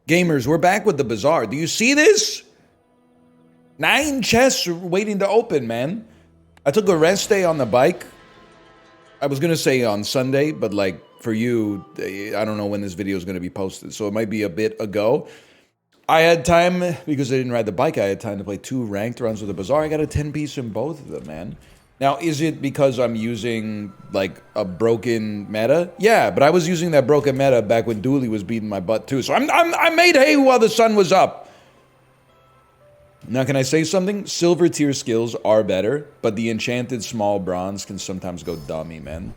Gamers, we're back with the Bazaar. Do you see this? 9 chests waiting to open, man. I took a rest day on the bike. I was going to say on Sunday, but like for you, I don't know when this video is going to be posted. So it might be a bit ago. I had time, because I didn't ride the bike, I had time to play 2 ranked runs with the Bazaar. I got a 10-piece in both of them, man. Now, is it because I'm using, like, a broken meta? Yeah, but I was using that broken meta back when Dooley was beating my butt, too. So I made hay while the sun was up. Now, can I say something? Silver tier skills are better, but the enchanted small bronze can sometimes go dummy, man.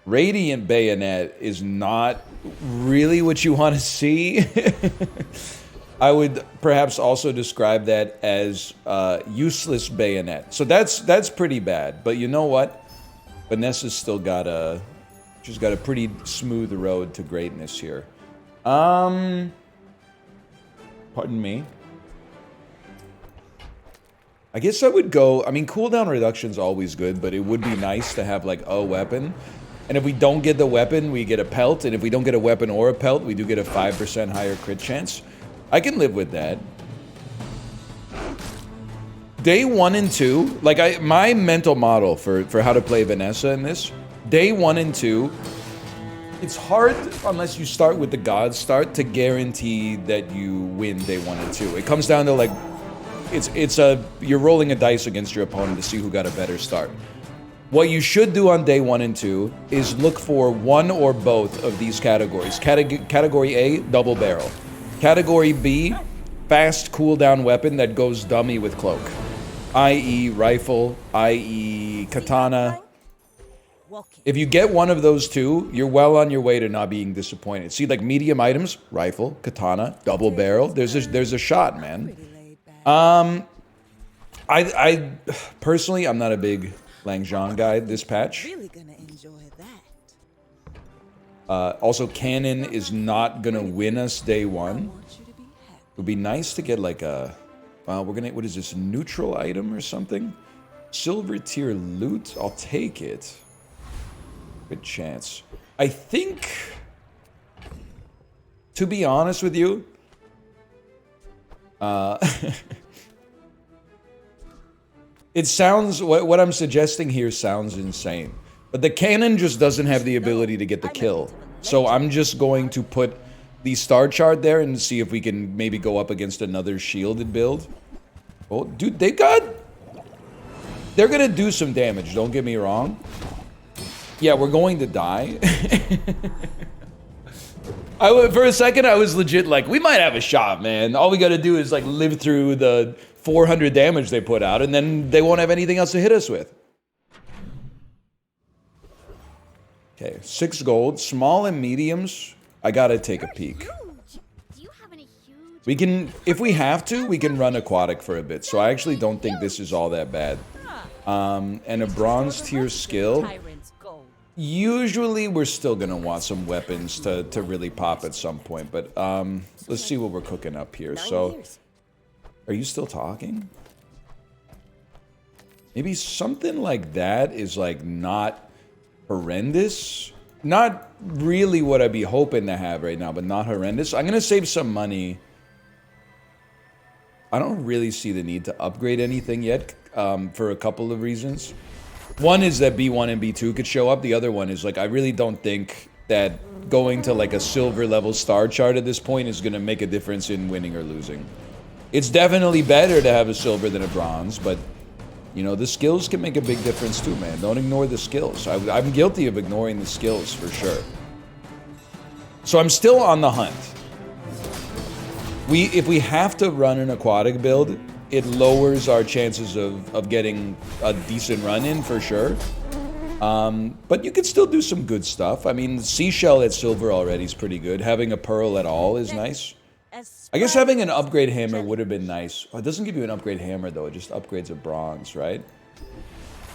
Radiant Bayonet is not really what you want to see. I would perhaps also describe that as useless bayonet. So that's pretty bad. But you know what? Vanessa's still got she's got a pretty smooth road to greatness here. Pardon me. I guess I would go, I mean, cooldown reduction's always good, but it would be nice to have like a weapon. And if we don't get the weapon, we get a pelt. And if we don't get a weapon or a pelt, we do get a 5% higher crit chance. I can live with that. Day 1 and 2, like my mental model for how to play Vanessa in this, day 1 and 2, it's hard unless you start with the God start to guarantee that you win day 1 and 2. It comes down to like, you're rolling a dice against your opponent to see who got a better start. What you should do on day 1 and 2 is look for one or both of these categories. Category A, double barrel. Category B, fast cooldown weapon that goes dummy with cloak. I.e. rifle, i.e. katana. If you get one of those two, you're well on your way to not being disappointed. See, like medium items, rifle, katana, double barrel. There's a shot, man. I personally, I'm not a big Langzhang guy this patch. Also, cannon is not gonna win us day 1. It would be nice to get like a, what is this, neutral item or something? Silver tier loot, I'll take it. Good chance. I think, to be honest with you, it sounds, what I'm suggesting here sounds insane. But the cannon just doesn't have the ability to get the kill. So I'm just going to put the star chart there and see if we can maybe go up against another shielded build. Oh, dude, they're gonna do some damage, don't get me wrong. Yeah, we're going to die. For a second, I was legit like, we might have a shot, man. All we gotta do is like live through the 400 damage they put out, and then they won't have anything else to hit us with. Okay, 6 gold. Small and mediums, I gotta take a peek. We can, if we have to, we can run aquatic for a bit. So I actually don't think this is all that bad. And a bronze tier skill. Usually we're still gonna want some weapons to really pop at some point. But let's see what we're cooking up here. So, are you still talking? Maybe something like that is like not horrendous. Not really what I'd be hoping to have right now, but not horrendous. I'm gonna save some money. I don't really see the need to upgrade anything yet, for a couple of reasons. One is that B1 and B2 could show up. The other one is like, I really don't think that going to like a silver level star chart at this point is gonna make a difference in winning or losing. It's definitely better to have a silver than a bronze, but you know, the skills can make a big difference too, man. Don't ignore the skills. I'm guilty of ignoring the skills for sure. So I'm still on the hunt. If we have to run an aquatic build, it lowers our chances of getting a decent run in for sure. But you can still do some good stuff. I mean, seashell at silver already is pretty good. Having a pearl at all is nice. I guess having an upgrade hammer would have been nice. Oh, it doesn't give you an upgrade hammer though, it just upgrades a bronze, right?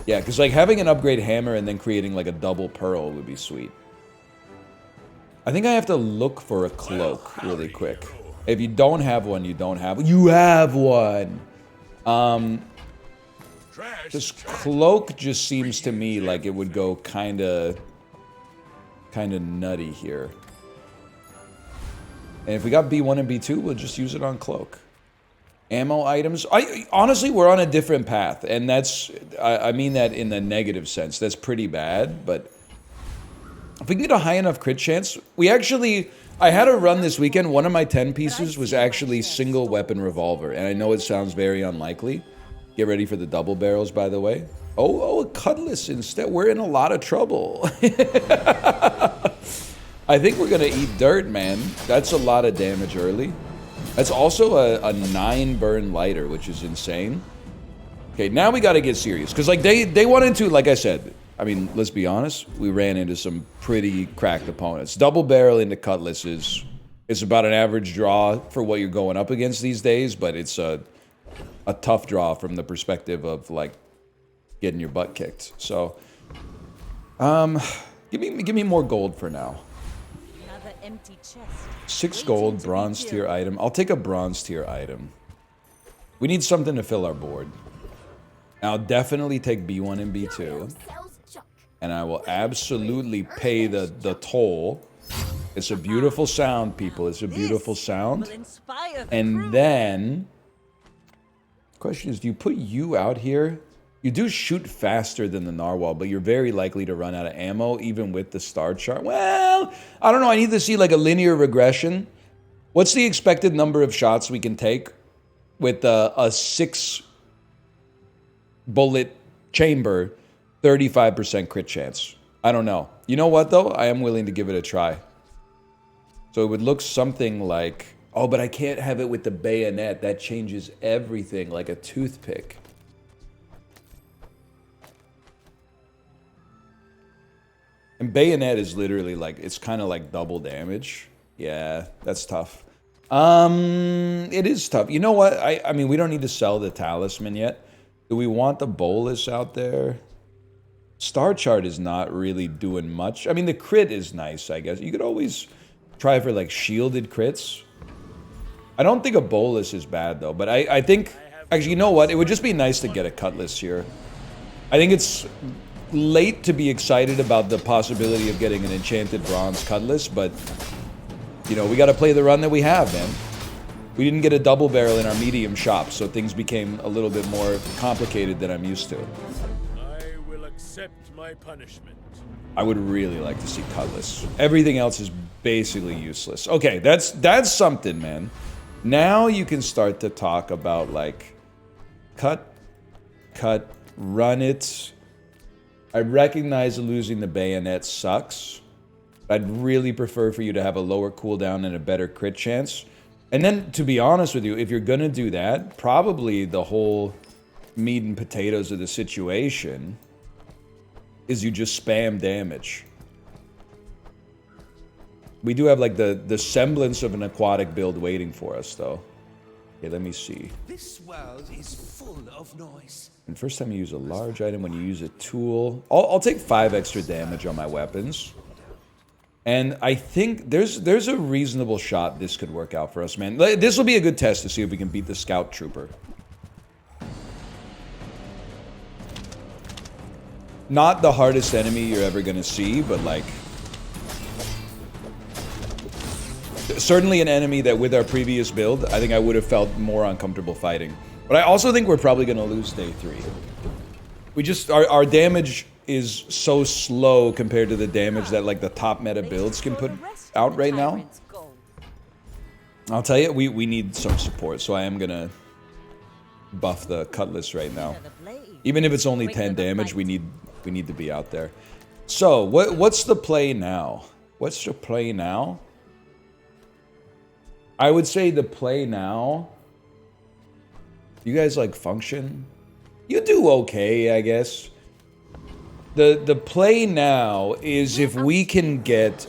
Yeah, because like having an upgrade hammer and then creating like a double pearl would be sweet. I think I have to look for a cloak really quick. If you don't have one, you don't have one. You have one! This cloak just seems to me like it would go kinda nutty here. And if we got B1 and B2, we'll just use it on cloak. Ammo items. Honestly, we're on a different path. And that's... I mean that in the negative sense. That's pretty bad, but... If we can get a high enough crit chance... We actually... I had a run this weekend. One of my 10 pieces was actually single weapon revolver. And I know it sounds very unlikely. Get ready for the double barrels, by the way. Oh, a cutlass instead. We're in a lot of trouble. I think we're going to eat dirt, man. That's a lot of damage early. That's also a 9 burn lighter, which is insane. Okay, now we got to get serious. Because, like, they went into, like I said... I mean, let's be honest, we ran into some pretty cracked opponents. Double barrel into cutlass is about an average draw for what you're going up against these days, but it's a tough draw from the perspective of, like, getting your butt kicked. So, give me more gold for now. Another empty chest. 6 gold, bronze tier item. I'll take a bronze tier item. We need something to fill our board. I'll definitely take B1 and B2. And I will absolutely pay the toll. It's a beautiful sound, people. It's a beautiful sound. And then... The question is, do you put you out here? You do shoot faster than the narwhal, but you're very likely to run out of ammo, even with the star chart. Well, I don't know. I need to see, like, a linear regression. What's the expected number of shots we can take with a 6-bullet chamber... 35% crit chance. I don't know. You know what, though? I am willing to give it a try. So it would look something like... Oh, but I can't have it with the bayonet. That changes everything, like a toothpick. And bayonet is literally like... It's kind of like double damage. Yeah, that's tough. It is tough. You know what? I mean, we don't need to sell the talisman yet. Do we want the bolus out there? Star chart is not really doing much. I mean, the crit is nice, I guess. You could always try for, like, shielded crits. I don't think a bolus is bad, though. But I think... Actually, you know what? It would just be nice to get a cutlass here. I think it's late to be excited about the possibility of getting an enchanted bronze cutlass, but... You know, we got to play the run that we have, man. We didn't get a double barrel in our medium shop, so things became a little bit more complicated than I'm used to. Accept my punishment. I would really like to see cutlass. Everything else is basically useless. Okay, that's something, man. Now you can start to talk about, like, cut, run it. I recognize losing the bayonet sucks. I'd really prefer for you to have a lower cooldown and a better crit chance. And then, to be honest with you, if you're gonna do that, probably the whole meat and potatoes of the situation is you just spam damage. We do have, like, the semblance of an aquatic build waiting for us, though. Okay, let me see. This world is full of noise. And first time you use a large item, when you use a tool. I'll take 5 extra damage on my weapons. And I think there's a reasonable shot this could work out for us, man. This will be a good test to see if we can beat the scout trooper. Not the hardest enemy you're ever gonna see, but, like... Certainly an enemy that, with our previous build, I think I would have felt more uncomfortable fighting. But I also think we're probably gonna lose day 3. We just... Our damage is so slow compared to the damage that, like, the top meta builds can put out right now. I'll tell you, we need some support, so I am gonna buff the cutlass right now. Even if it's only 10 damage, we need to be out there. So, what's the play now? What's the play now? I would say the play now... You guys, like, function? You do okay, I guess. The play now is if we can get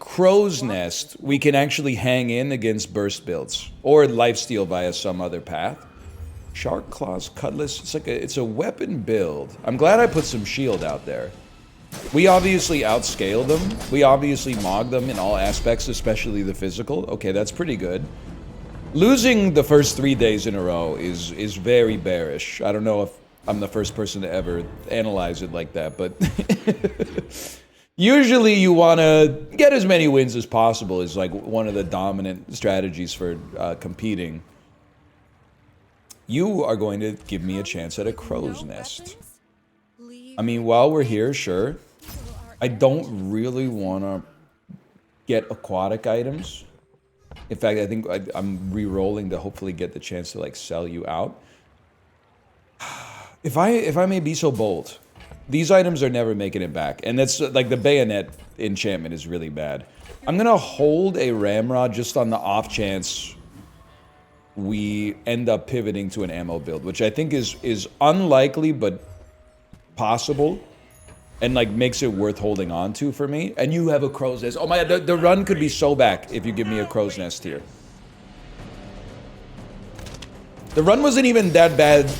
Crow's Nest, we can actually hang in against burst builds. Or lifesteal via some other path. Shark Claws Cutlass, it's a weapon build. I'm glad I put some shield out there. We obviously outscale them. We obviously mog them in all aspects, especially the physical. Okay, that's pretty good. Losing the first 3 days in a row is very bearish. I don't know if I'm the first person to ever analyze it like that, but Usually you want to get as many wins as possible is like one of the dominant strategies for competing. You are going to give me a chance at a crow's nest. I mean, while we're here, sure. I don't really want to get aquatic items. In fact, I think I'm re-rolling to hopefully get the chance to like sell you out. If I may be so bold, these items are never making it back, and that's like the bayonet enchantment is really bad. I'm gonna hold a ramrod just on the off chance we end up pivoting to an ammo build, which I think is unlikely but possible, and like makes it worth holding on to for me. And you have a crow's nest. Oh my god, the run could be so back if you give me a crow's nest here. The run wasn't even that bad,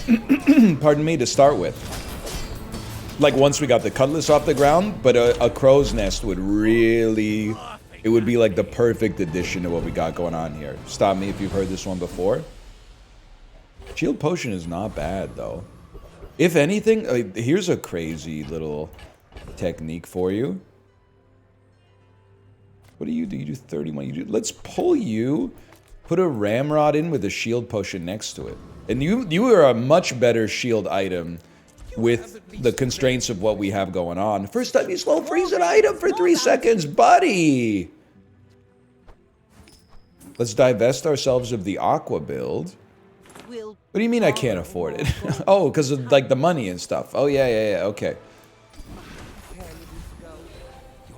pardon me, to start with. Like once we got the cutlass off the ground, but a crow's nest would really, it would be like the perfect addition to what we got going on here. Stop me if you've heard this one before. Shield potion is not bad though. If anything, here's a crazy little technique for you. What do? You do 31. Let's pull you, put a ramrod in with a shield potion next to it. And you are a much better shield item with the constraints of what we have going on. First time you slow freeze an item for 3 seconds, buddy! Let's divest ourselves of the aqua build. What do you mean I can't afford it? Oh, because of like the money and stuff. Oh yeah, okay.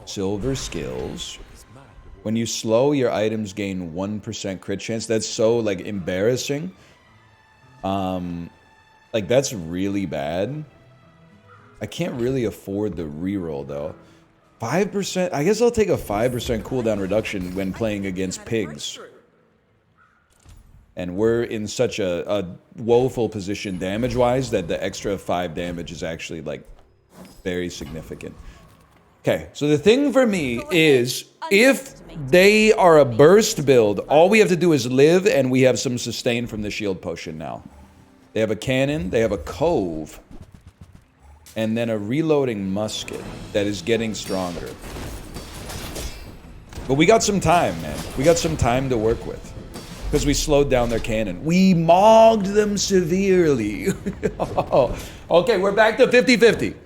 Silver skills. When you slow, your items gain 1% crit chance. That's so like embarrassing. Like that's really bad. I can't really afford the reroll though. 5%, I guess I'll take a 5% cooldown reduction when playing against pigs. And we're in such a woeful position damage-wise that the extra 5 damage is actually, like, very significant. Okay, so the thing for me is, if they are a burst build, all we have to do is live, and we have some sustain from the shield potion now. They have a cannon, they have a cove, and then a reloading musket that is getting stronger. But we got some time, man. We got some time to work with. Because we slowed down their cannon. We mogged them severely. Okay, we're back to 50-50.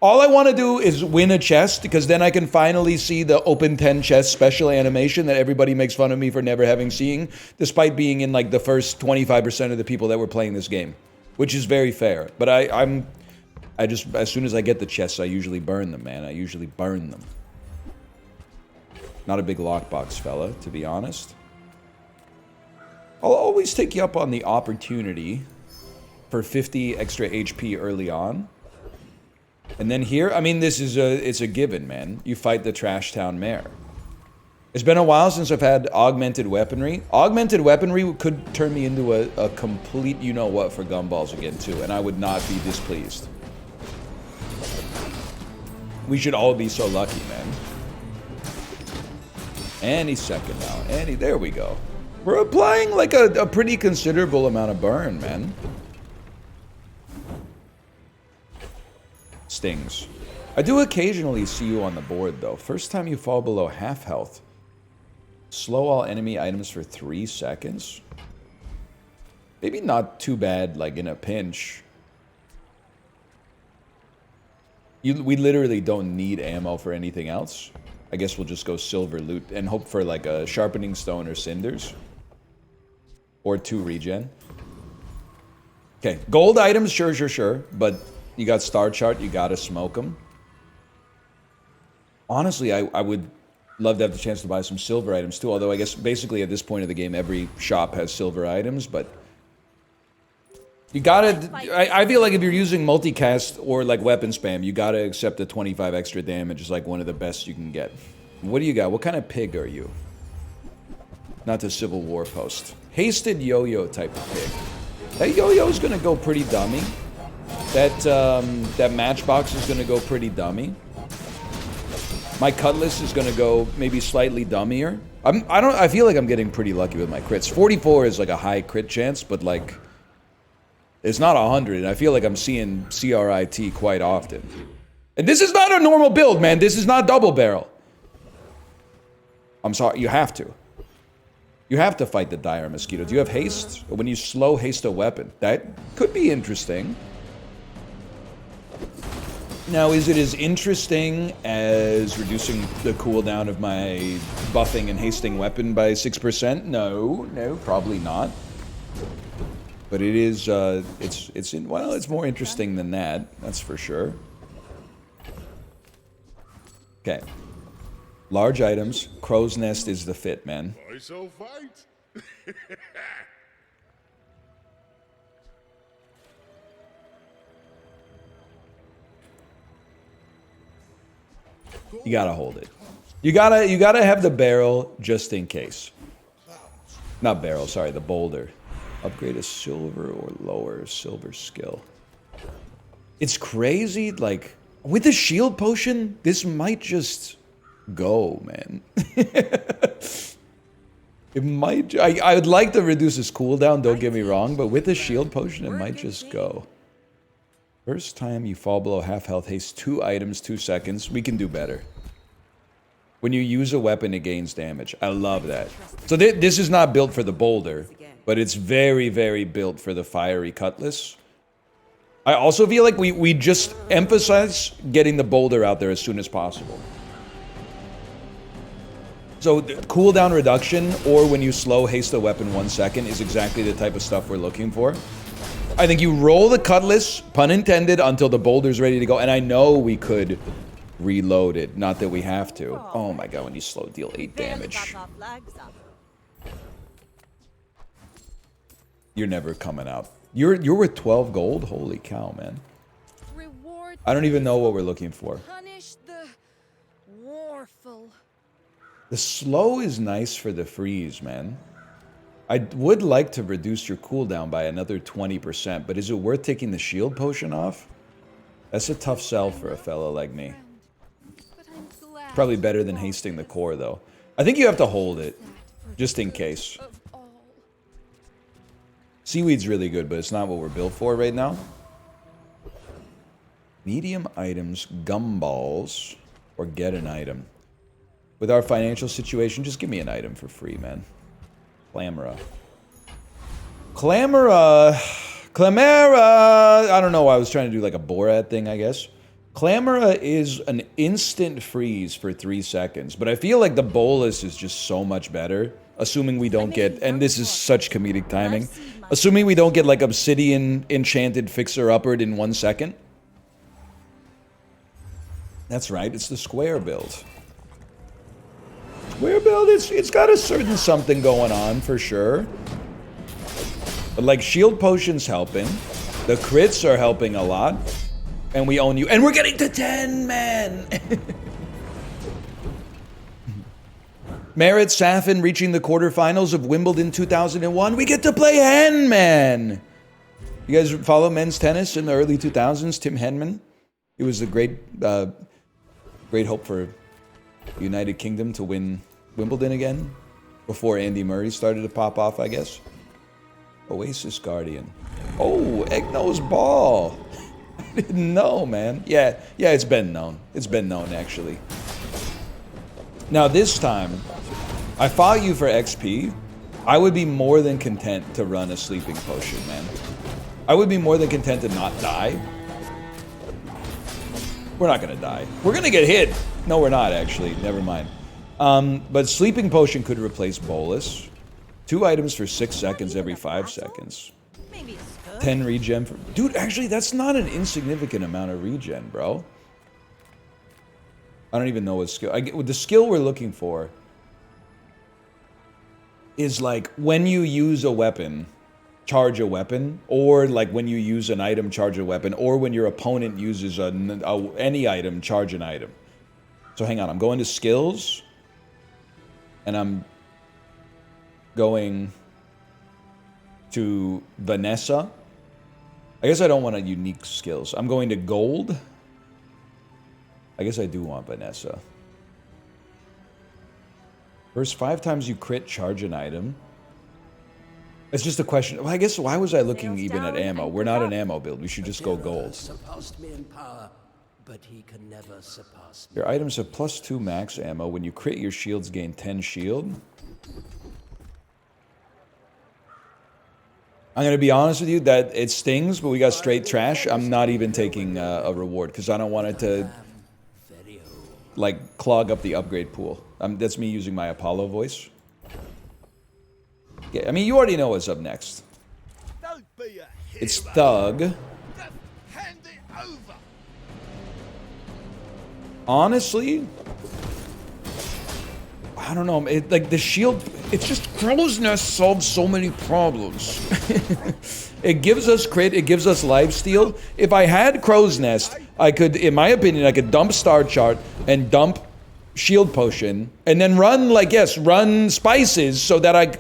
All I want to do is win a chest, because then I can finally see the open 10 chest special animation that everybody makes fun of me for never having seen, despite being in like the first 25% of the people that were playing this game, which is very fair. But I just, as soon as I get the chests, I usually burn them, man. I usually burn them. Not a big lockbox fella, to be honest. I'll always take you up on the opportunity for 50 extra HP early on. And then here, I mean, it's a given, man. You fight the Trash Town Mare. It's been a while since I've had augmented weaponry. Augmented weaponry could turn me into a complete you-know-what for gumballs again, too, and I would not be displeased. We should all be so lucky, man. And he's second now. And there we go. We're applying like a pretty considerable amount of burn, man. Stings. I do occasionally see you on the board, though. First time you fall below half health. Slow all enemy items for 3 seconds. Maybe not too bad, like in a pinch. We literally don't need ammo for anything else. I guess we'll just go silver loot and hope for like a sharpening stone or cinders. Or 2 regen. Okay, gold items, sure. But you got Star Chart, you gotta smoke them. Honestly, I would love to have the chance to buy some silver items too. Although I guess basically at this point of the game, every shop has silver items. But you gotta, I feel like if you're using multicast or like weapon spam, you gotta accept the 25 extra damage is like one of the best you can get. What do you got? What kind of pig are you? Not the Civil War post. Hasted yo-yo type of pig. That yo-yo's gonna go pretty dummy. That matchbox is gonna go pretty dummy. My cutlass is gonna go maybe slightly dummier. I feel like I'm getting pretty lucky with my crits. 44 is like a high crit chance, but like it's not 100. I feel like I'm seeing CRIT quite often. And this is not a normal build, man. This is not double barrel. I'm sorry, you have to. You have to fight the dire mosquito. Do you have haste? When you slow haste a weapon. That could be interesting. Now, is it as interesting as reducing the cooldown of my buffing and hasting weapon by 6%? No, probably not. But it is, it's more interesting than that, that's for sure. Okay. Large items, crow's nest is the fit, man. I shall fight. You gotta hold it. You gotta have the barrel just in case. Not barrel, sorry, the boulder. Upgrade a silver or lower silver skill. It's crazy, like, with the shield potion, this might just go, man. It might, I would like to reduce his cooldown, don't get me wrong, but with the shield potion, it might just go. First time you fall below half health, haste 2 items, 2 seconds. We can do better. When you use a weapon, it gains damage. I love that. So this is not built for the boulder, but it's very, very built for the fiery cutlass. I also feel like we just emphasize getting the boulder out there as soon as possible. So cooldown reduction, or when you slow haste a weapon 1 second, is exactly the type of stuff we're looking for. I think you roll the cutlass, pun intended, until the boulder's ready to go. And I know we could reload it, not that we have to. Oh my god, when you slow, deal 8 damage. You're never coming out. You're worth 12 gold? Holy cow, man. I don't even know what we're looking for. Punish the warful. The slow is nice for the freeze, man. I would like to reduce your cooldown by another 20%, but is it worth taking the shield potion off? That's a tough sell for a fella like me. Probably better than hasting the core, though. I think you have to hold it, just in case. Seaweed's really good, but it's not what we're built for right now. Medium items, gumballs, or get an item. With our financial situation, just give me an item for free, man. Clamera. Clamera! I don't know why I was trying to do like a Borat thing, I guess. Clamera is an instant freeze for 3 seconds, but I feel like the bolus is just so much better. Assuming we don't get, and this is such comedic timing, assuming we don't get like Obsidian Enchanted Fixer-Uppered in 1 second. That's right, it's the square build. Square build, it's got a certain something going on, for sure. But like, shield potion's helping. The crits are helping a lot. And we own you. And we're getting to 10, man! Merritt Safin reaching the quarterfinals of Wimbledon 2001. We get to play Henman! You guys follow men's tennis in the early 2000s? Tim Henman? He was a great hope for the United Kingdom to win Wimbledon again. Before Andy Murray started to pop off, I guess. Oasis Guardian. Oh, Egno's Ball! I didn't know, man. Yeah, it's been known. It's been known, actually. Now, this time, I fought you for XP. I would be more than content to run a sleeping potion, man. I would be more than content to not die. We're not gonna die. We're gonna get hit. No, we're not, actually. Never mind. But sleeping potion could replace bolus. 2 items for 6 seconds every 5 seconds. 10 regen for... Dude, actually, that's not an insignificant amount of regen, bro. I don't even know what skill... the skill we're looking for is, like, when you use a weapon, charge a weapon, or, like, when you use an item, charge a weapon, or when your opponent uses any item, charge an item. So, hang on. I'm going to skills, and I'm going to Vanessa. I guess I don't want a unique skills. I'm going to gold. I guess I do want Vanessa. First 5 times you crit, charge an item. It's just a question. Well, I guess why was I looking even at ammo? We're not an ammo build. We should just go gold. Surpassed me in power, but he can never surpass me. Your items have +2 max ammo. When you crit, your shields gain 10 shield. I'm going to be honest with you that it stings, but we got straight trash. I'm not even taking a reward because I don't want it to like clog up the upgrade pool. That's me using my Apollo voice. Yeah, I mean, you already know what's up next. It's Thug. Hand it over. Honestly, I don't know. Like the shield, it's just Crow's Nest solves so many problems. It gives us crit, it gives us lifesteal. If I had Crow's Nest, I could, in my opinion, I could dump Star Chart and dump Shield Potion, and then run, like, yes, run Spices so that I...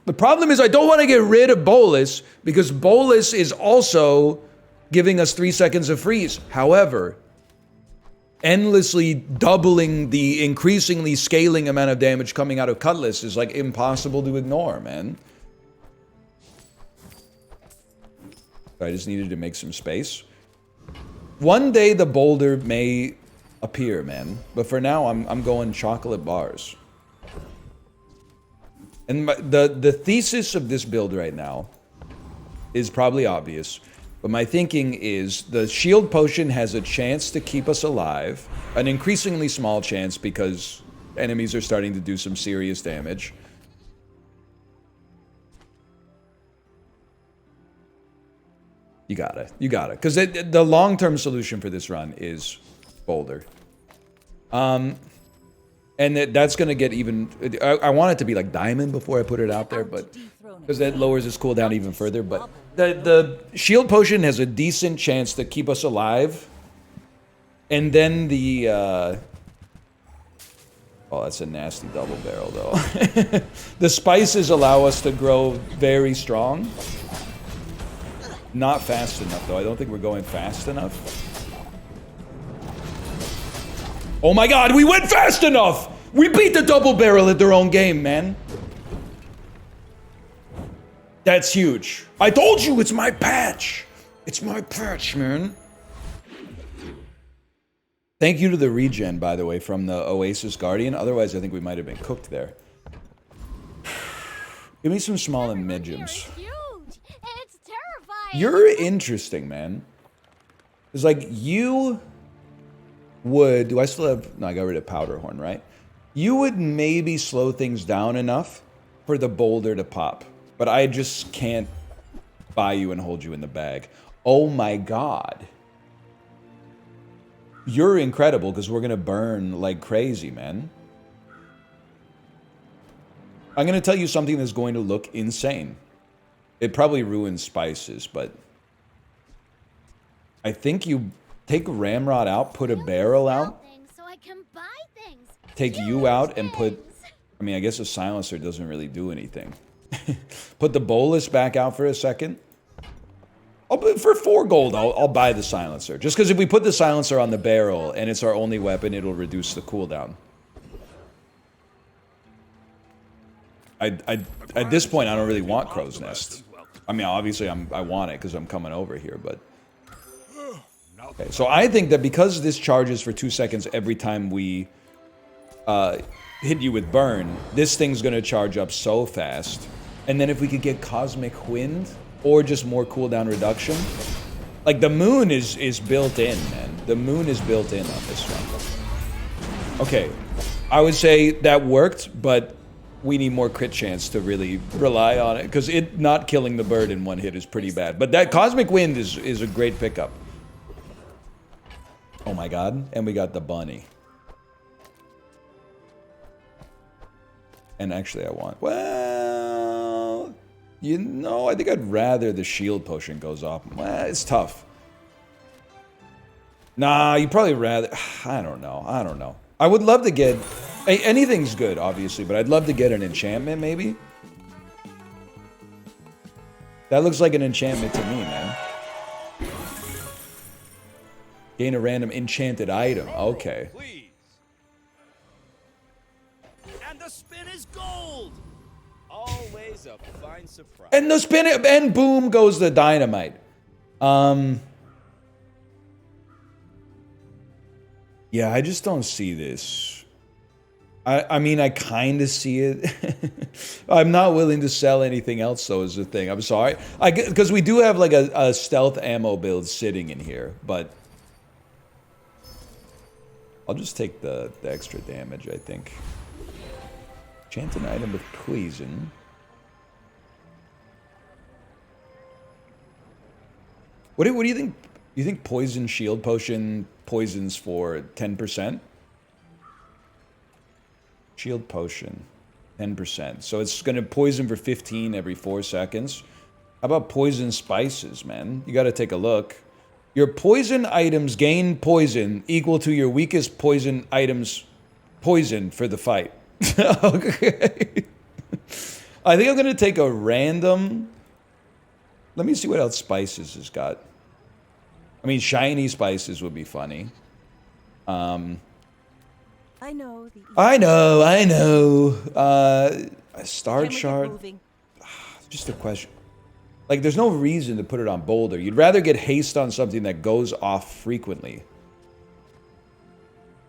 The problem is I don't want to get rid of Bolus, because Bolus is also giving us 3 seconds of freeze. However, endlessly doubling the increasingly scaling amount of damage coming out of Cutlass is, like, impossible to ignore, man. I just needed to make some space. One day the boulder may appear, man. But for now, I'm going chocolate bars. And the thesis of this build right now is probably obvious. But my thinking is the shield potion has a chance to keep us alive. An increasingly small chance because enemies are starting to do some serious damage. You got it. Because the long-term solution for this run is Boulder. And that's going to get even... I want it to be like Diamond before I put it out there, but... Because that lowers its cooldown even further, but... The Shield Potion has a decent chance to keep us alive. And then the... Oh, that's a nasty double barrel, though. The spices allow us to grow very strong. Not fast enough, though. I don't think we're going fast enough. Oh my god, we went fast enough! We beat the double barrel at their own game, man. That's huge. I told you, it's my patch. It's my patch, man. Thank you to the regen, by the way, from the Oasis Guardian. Otherwise, I think we might have been cooked there. Give me some small and mediums. You're interesting, man. It's like, you would... Do I still have... No, I got rid of Powder Horn, right? You would maybe slow things down enough for the boulder to pop. But I just can't buy you and hold you in the bag. Oh my god. You're incredible, because we're going to burn like crazy, man. I'm going to tell you something that's going to look insane. It probably ruins spices, but I think you take Ramrod out, put a barrel out, take you out, and put... I mean, I guess a silencer doesn't really do anything. Put the bolus back out for a second. For 4 gold, I'll buy the silencer. Just because if we put the silencer on the barrel and it's our only weapon, it'll reduce the cooldown. At this point, I don't really want Crow's Nest. I mean, obviously, I want it because I'm coming over here, but... Okay, so I think that because this charges for 2 seconds every time we hit you with burn, this thing's going to charge up so fast. And then if we could get Cosmic Wind, or just more cooldown reduction... Like, the moon is built in, man. The moon is built in on this one. Okay, I would say that worked, but... we need more crit chance to really rely on it, because it not killing the bird in one hit is pretty bad. But that Cosmic Wind is a great pickup. Oh my god, and we got the bunny. And actually I want... Well... You know, I think I'd rather the shield potion goes off. Well, it's tough. Nah, you probably rather... I don't know. I would love to get... Anything's good, obviously, but I'd love to get an enchantment, maybe? That looks like an enchantment to me, man. Gain a random enchanted item. Okay. And the spin is gold! Always a fine surprise. And the spin... And boom goes the dynamite. Yeah, I just don't see this. I mean, I kind of see it. I'm not willing to sell anything else, though, is the thing. I'm sorry. Because we do have, like, a stealth ammo build sitting in here, but... I'll just take the extra damage, I think. Enchant an item with poison. What do you think? You think poison shield potion poisons for 10%? Shield potion, 10%. So it's going to poison for 15 every 4 seconds. How about poison spices, man? You got to take a look. Your poison items gain poison equal to your weakest poison items poison for the fight. Okay. I think I'm going to take a random... Let me see what else spices has got. I mean, shiny spices would be funny. I know. I know. A star chart. Just a question. Like, there's no reason to put it on boulder. You'd rather get haste on something that goes off frequently.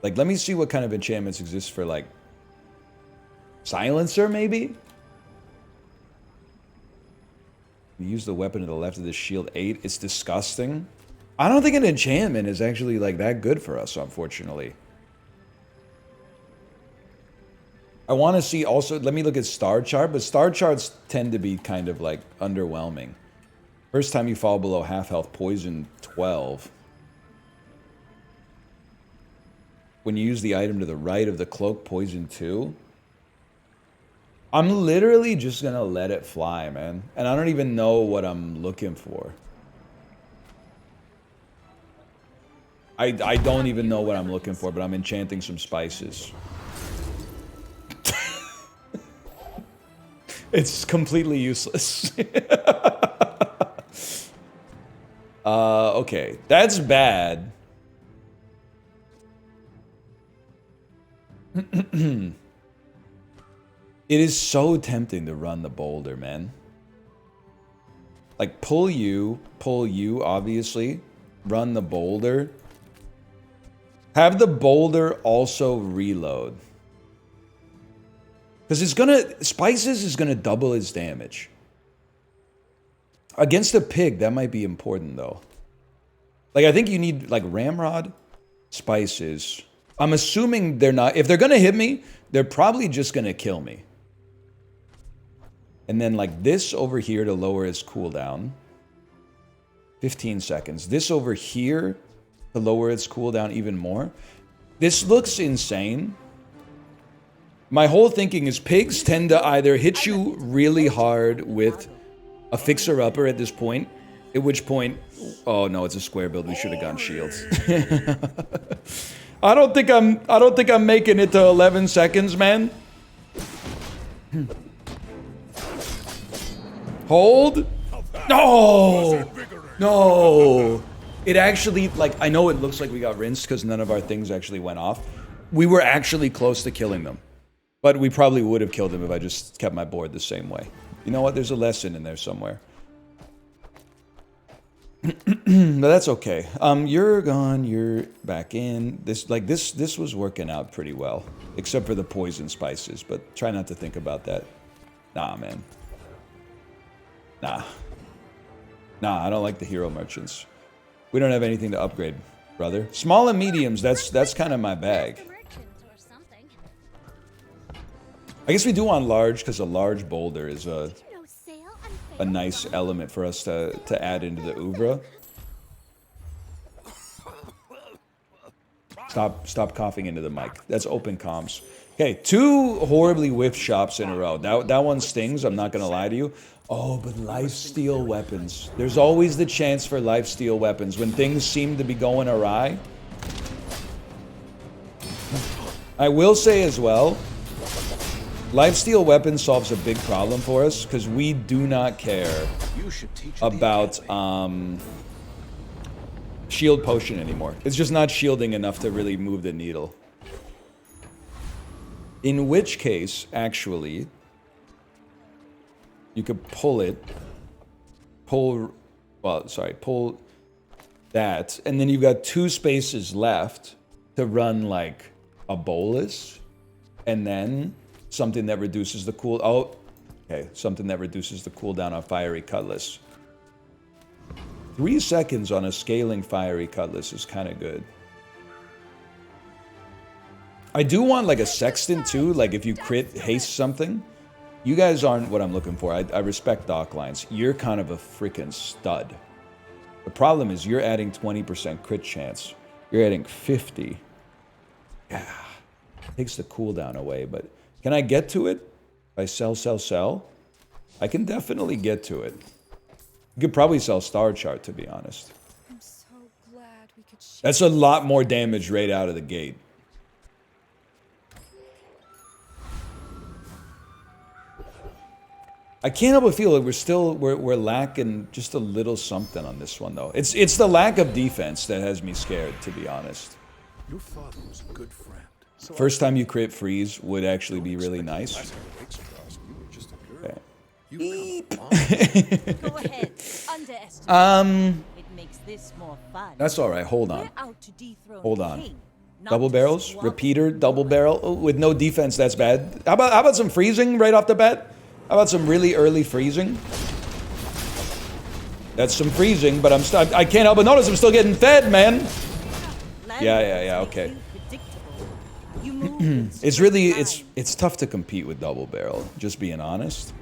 Like, let me see what kind of enchantments exist for, like, silencer, maybe? You use the weapon to the left of the shield 8. It's disgusting. I don't think an enchantment is actually, like, that good for us, unfortunately. I want to see also, let me look at star chart, but star charts tend to be kind of like underwhelming. First time you fall below half health, poison 12. When you use the item to the right of the cloak, poison 2. I'm literally just going to let it fly, man. And I don't even know what I'm looking for. I don't even know what I'm looking for, but I'm enchanting some spices. It's completely useless. Okay. That's bad. It is so tempting to run the boulder, man. Like, pull you, obviously. Run the boulder. Have the boulder also reload. Because it's gonna... Spices is gonna double his damage. Against a pig, that might be important, though. Like, I think you need, like, Ramrod, Spices. I'm assuming they're not... If they're gonna hit me, they're probably just gonna kill me. And then, like, this over here to lower his cooldown. 15 seconds. This over here to lower its cooldown even more. This looks insane. My whole thinking is pigs tend to either hit you really hard with a fixer-upper at this point, at which point... Oh, no, it's a square build. We should have gone shields. I don't think I'm making it to 11 seconds, man. Hold. No! No! It actually, like, I know it looks like we got rinsed because none of our things actually went off. We were actually close to killing them. But we probably would have killed them if I just kept my board the same way. You know what? There's a lesson in there somewhere. But that's okay. You're gone. You're back in. This was working out pretty well. Except for the poison spices. But try not to think about that. Nah, man. Nah. Nah, I don't like the hero merchants. We don't have anything to upgrade, brother. Small and mediums, that's kind of my bag. I guess we do want large, because a large boulder is a nice element for us to add into the oeuvre. Stop coughing into the mic. That's open comms. Okay, 2 horribly whiffed shops in a row. That one stings, I'm not going to lie to you. Oh, but lifesteal weapons. There's always the chance for lifesteal weapons. When things seem to be going awry. I will say as well, lifesteal weapons solves a big problem for us, because we do not care about shield potion anymore. It's just not shielding enough to really move the needle. In which case, actually, you could pull that, and then you've got 2 spaces left. to run like a bolus and then something that reduces the cool. Oh, okay, something that reduces the cooldown on Fiery Cutlass. 3 seconds on a scaling Fiery Cutlass is kind of good. I do want like a Sextant too, like if you crit haste something. You guys aren't what I'm looking for. I respect Dock Lines. You're kind of a freaking stud. The problem is you're adding 20% crit chance. You're adding 50. Yeah. Takes the cooldown away, but can I get to it? If I sell? I can definitely get to it. You could probably sell Star Chart, to be honest. I'm so glad we could share. That's a lot more damage right out of the gate. I can't help but feel like we're lacking just a little something on this one though. It's the lack of defense that has me scared, to be honest. Your father was a good friend. So First time you crit freeze would actually be really nice. Okay. Beep. Go ahead. Underestimate. It makes this more fun. That's all right. Hold on. We're out to dethrone Hold the on. king, not Double to barrels, swallow. repeater, double barrel. Oh, with no defense, that's bad. How about some freezing right off the bat? How about some really early freezing? That's some freezing, but I can't help but notice I'm still getting fed, man. Yeah, okay. It's really it's tough to compete with double barrel, just being honest.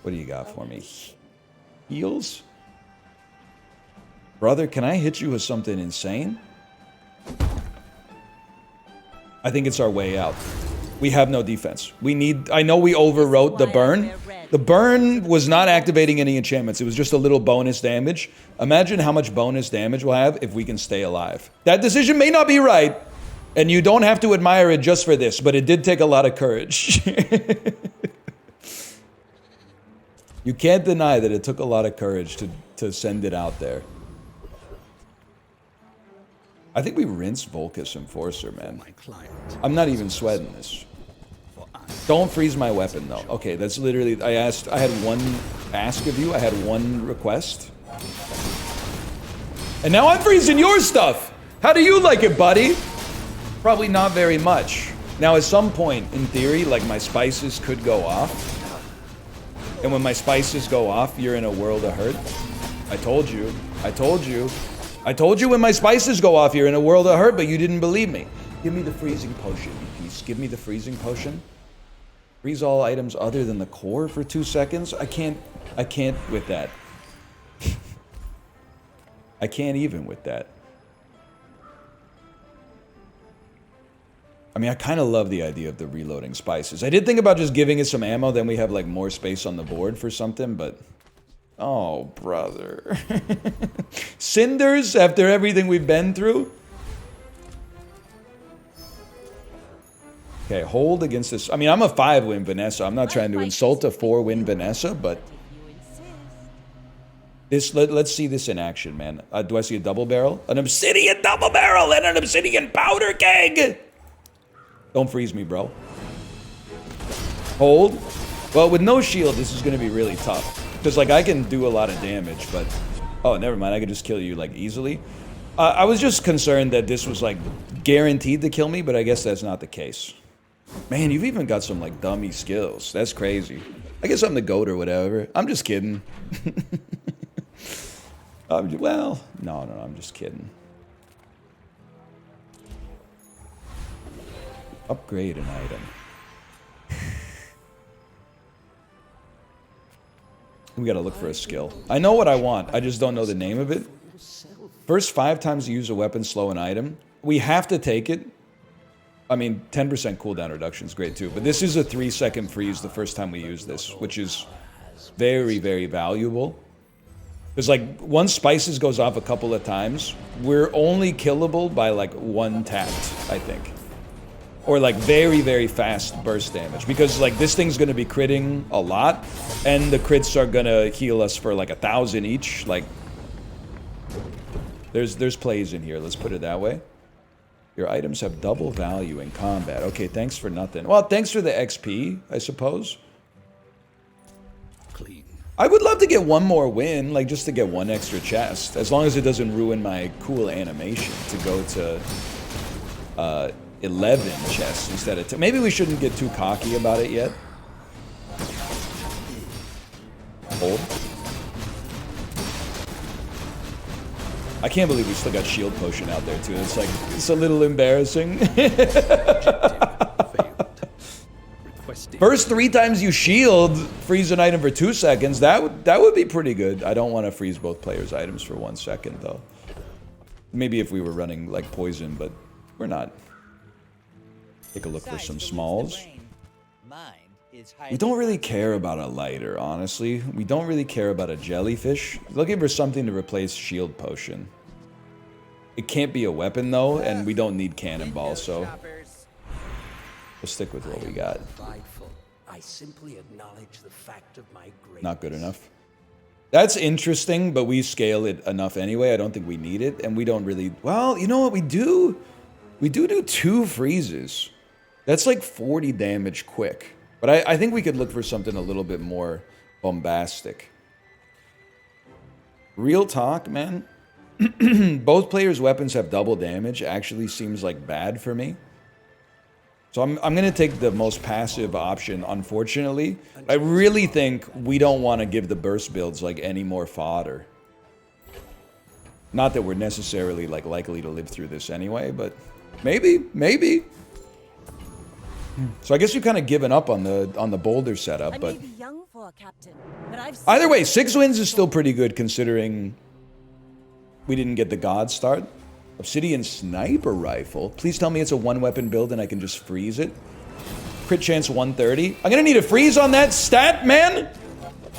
What do you got for me? Heals? Brother, can I hit you with something insane? I think it's our way out. We have no defense. I know we overwrote the burn. The burn was not activating any enchantments. It was just a little bonus damage. Imagine how much bonus damage we'll have if we can stay alive. That decision may not be right, and you don't have to admire it just for this, but it did take a lot of courage. You can't deny that it took a lot of courage to send it out there. I think we rinse Volcus Enforcer, man. I'm not even sweating this. Don't freeze my weapon, though. Okay, that's literally... I had one ask of you. I had one request. And now I'm freezing your stuff! How do you like it, buddy? Probably not very much. Now, at some point, in theory, like, my spices could go off. And when my spices go off, you're in a world of hurt. I told you. I told you. I told you when my spices go off, you're in a world of hurt, but you didn't believe me. Give me the freezing potion, you piece. Give me the freezing potion. Freeze all items other than the core for 2 seconds? I can't with that. I can't even with that. I mean, I kind of love the idea of the reloading spices. I did think about just giving it some ammo, then we have like more space on the board for something, but... Oh, brother. Cinders after everything we've been through? Okay, hold against this. I mean, I'm a 5-win Vanessa. I'm not trying to insult a 4-win Vanessa, but... Let's see this in action, man. Do I see a double barrel? An obsidian double barrel and an obsidian powder keg! Don't freeze me, bro. Hold. Well, with no shield, this is going to be really tough. Because, like, I can do a lot of damage, but... Oh, never mind. I can just kill you, like, easily. I was just concerned that this was, like, guaranteed to kill me, but I guess that's not the case. Man, you've even got some, like, dummy skills. That's crazy. I guess I'm the GOAT or whatever. I'm just kidding. Well, no, I'm just kidding. Upgrade an item. We gotta look for a skill. I know what I want, I just don't know the name of it. First 5 times you use a weapon, slow an item. We have to take it. I mean, 10% cooldown reduction is great too, but this is a 3-second freeze the first time we use this, which is very, very valuable. Because, like, once Spices goes off a couple of times, we're only killable by, like, 1 tapped, I think. Or, like, very, very fast burst damage. Because, like, this thing's gonna be critting a lot, and the crits are gonna heal us for, like, 1,000 each. Like, there's plays in here, let's put it that way. Your items have double value in combat. Okay, thanks for nothing. Well, thanks for the XP, I suppose. Clean. I would love to get one more win, like just to get one extra chest, as long as it doesn't ruin my cool animation to go to 11 chests instead of 10. Maybe we shouldn't get too cocky about it yet. Hold. I can't believe we still got shield potion out there too. It's like, it's a little embarrassing. First 3 times you shield, freeze an item for 2 seconds. That would be pretty good. I don't want to freeze both players' items for 1 second though. Maybe if we were running like poison, but we're not. Take a look for some smalls. We don't really care about a lighter, honestly. We don't really care about a jellyfish. Looking for something to replace shield potion. It can't be a weapon though, and we don't need cannonball, so we'll stick with what we got. I simply acknowledge the fact of my greatness. Not good enough. That's interesting, but we scale it enough anyway. I don't think we need it, and we don't really... Well, you know what we do? We do 2 freezes. That's like 40 damage quick. But I think we could look for something a little bit more bombastic. Real talk, man. Both players' weapons have double damage. Actually seems like bad for me. So I'm going to take the most passive option, unfortunately. I really think we don't want to give the burst builds like any more fodder. Not that we're necessarily like likely to live through this anyway, but maybe. So I guess you've kind of given up on the boulder setup, but I may be young for a captain, but I've either way, 6 wins is still pretty good considering we didn't get the god start. Obsidian sniper rifle. Please tell me it's a 1-weapon build and I can just freeze it. Crit chance 130. I'm gonna need a freeze on that stat, man.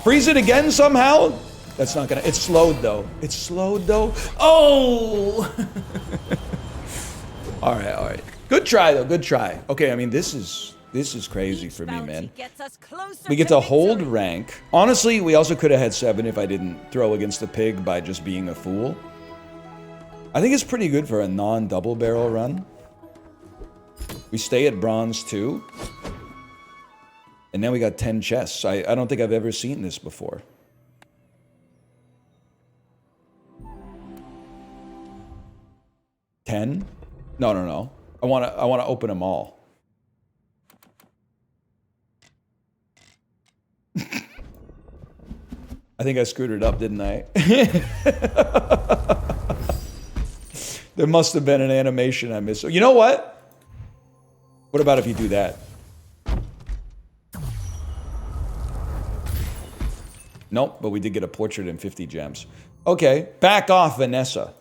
Freeze it again somehow. That's not gonna. It's slowed though. It's slowed though. Oh. All right. Good try though. Good try. Okay, I mean this is crazy for me, man. We get to hold rank. Honestly, we also could have had 7 if I didn't throw against the pig by just being a fool. I think it's pretty good for a non-double barrel run. We stay at bronze 2. And now we got 10 chests. I don't think I've ever seen this before. $10? No. I wanna open them all. I think I screwed it up, didn't I? There must have been an animation I missed. You know what? What about if you do that? Nope, but we did get a portrait and 50 gems. Okay, back off, Vanessa.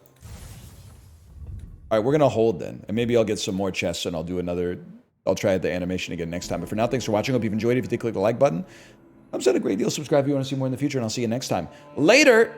All right, we're gonna hold then, and maybe I'll get some more chests and I'll do another. I'll try the animation again next time. But for now, thanks for watching. Hope you've enjoyed it. If you did, click the like button. I've said a great deal. Subscribe if you want to see more in the future, and I'll see you next time. Later.